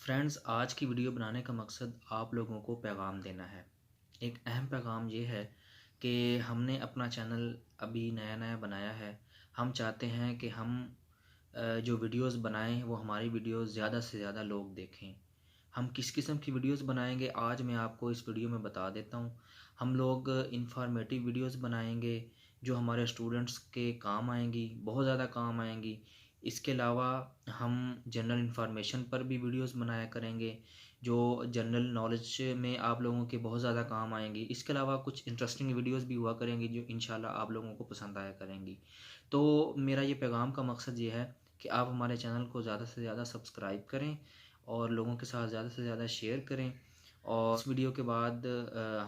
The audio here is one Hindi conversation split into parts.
फ्रेंड्स, आज की वीडियो बनाने का मकसद आप लोगों को पैगाम देना है। एक अहम पैगाम ये है कि हमने अपना चैनल अभी नया नया बनाया है। हम चाहते हैं कि हम जो वीडियोस बनाएं वो हमारी वीडियोस ज़्यादा से ज़्यादा लोग देखें। हम किस किस्म की वीडियोस बनाएंगे आज मैं आपको इस वीडियो में बता देता हूं। हम लोग इंफॉर्मेटिव वीडियोस बनाएंगे जो हमारे स्टूडेंट्स के काम आएंगी, बहुत ज़्यादा काम आएंगी। इसके अलावा हम जनरल इन्फॉर्मेशन पर भी वीडियोस बनाया करेंगे जो जनरल नॉलेज में आप लोगों के बहुत ज़्यादा काम आएंगी। इसके अलावा कुछ इंटरेस्टिंग वीडियोस भी हुआ करेंगी जो इंशाल्लाह आप लोगों को पसंद आया करेंगी। तो मेरा ये पैगाम का मकसद ये है कि आप हमारे चैनल को ज़्यादा से ज़्यादा सब्सक्राइब करें और लोगों के साथ ज़्यादा से ज़्यादा शेयर करें। और इस वीडियो के बाद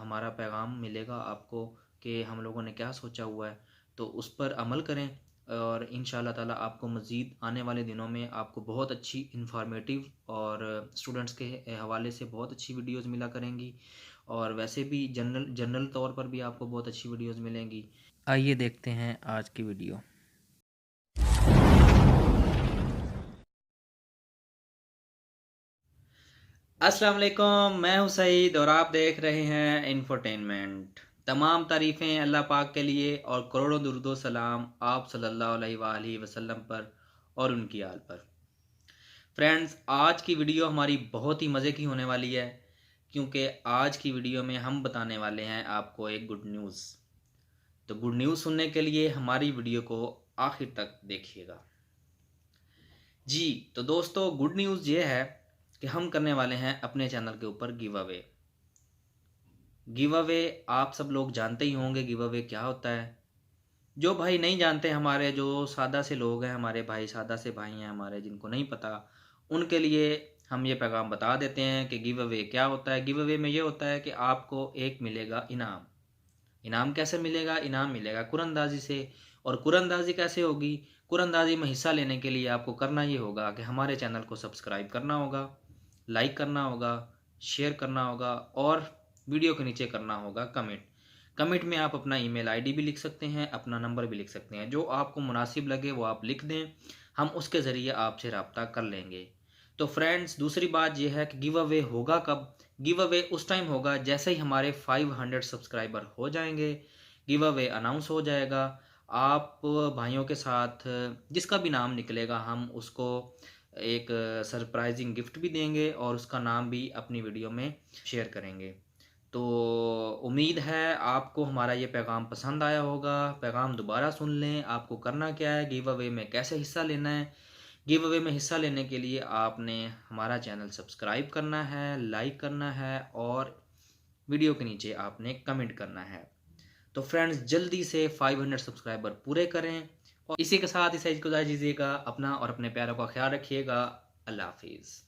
हमारा पैगाम मिलेगा आपको कि हम लोगों ने क्या सोचा हुआ है, तो उस पर अमल करें। और इंशाल्लाह ताला आपको मज़ीद आने वाले दिनों में आपको बहुत अच्छी इन्फॉर्मेटिव और स्टूडेंट्स के हवाले से बहुत अच्छी वीडियोस मिला करेंगी। और वैसे भी जनरल जनरल तौर पर भी आपको बहुत अच्छी वीडियोस मिलेंगी। आइए देखते हैं आज की वीडियो। अस्सलाम वालेकुम, मैं हूं सईद और आप देख रहे हैं इंफोटेनमेंट। तमाम तारीफ़ें अल्लाह पाक के लिए और करोड़ों दुरूद सलाम आप सल्लल्लाहु अलैहि वसल्लम पर और उनकी आल पर। फ्रेंड्स, आज की वीडियो हमारी बहुत ही मज़े की होने वाली है क्योंकि आज की वीडियो में हम बताने वाले हैं आपको एक गुड न्यूज़। तो गुड न्यूज़ सुनने के लिए हमारी वीडियो को आखिर तक देखिएगा। जी तो दोस्तों, गुड न्यूज़ ये है कि हम करने वाले हैं अपने चैनल के ऊपर गिव अवे। गिव अवे आप सब लोग जानते ही होंगे गिव अवे क्या होता है। जो भाई नहीं जानते, हमारे जो सादा से लोग हैं, हमारे भाई सादा से भाई हैं हमारे, जिनको नहीं पता उनके लिए हम ये पैगाम बता देते हैं कि गिव अवे क्या होता है। गिव अवे में ये होता है कि आपको एक मिलेगा इनाम। इनाम कैसे मिलेगा? इनाम मिलेगा कुरंदाजी से। और कुरंदाजी कैसे होगी? कुरंदाजी में हिस्सा लेने के लिए आपको करना ये होगा कि हमारे चैनल को सब्सक्राइब करना होगा, लाइक करना होगा, शेयर करना होगा और वीडियो के नीचे करना होगा कमेंट। कमेंट में आप अपना ईमेल आईडी भी लिख सकते हैं, अपना नंबर भी लिख सकते हैं, जो आपको मुनासिब लगे वो आप लिख दें। हम उसके ज़रिए आपसे रब्ता कर लेंगे। तो फ्रेंड्स, दूसरी बात यह है कि गिव अवे होगा कब? गिव अवे उस टाइम होगा जैसे ही हमारे 500 सब्सक्राइबर हो जाएंगे। गिव अवे अनाउंस हो जाएगा। आप भाइयों के साथ जिसका भी नाम निकलेगा हम उसको एक सरप्राइजिंग गिफ्ट भी देंगे और उसका नाम भी अपनी वीडियो में शेयर करेंगे। तो उम्मीद है आपको हमारा ये पैगाम पसंद आया होगा। पैगाम दोबारा सुन लें। आपको करना क्या है, गिव अवे में कैसे हिस्सा लेना है। गिव अवे में हिस्सा लेने के लिए आपने हमारा चैनल सब्सक्राइब करना है, लाइक करना है और वीडियो के नीचे आपने कमेंट करना है। तो फ्रेंड्स, जल्दी से 500 सब्सक्राइबर पूरे करें और इसी के साथ इस को दीजिएगा। अपना और अपने प्यारों का ख्याल रखिएगा। अल्लाह हाफिज़।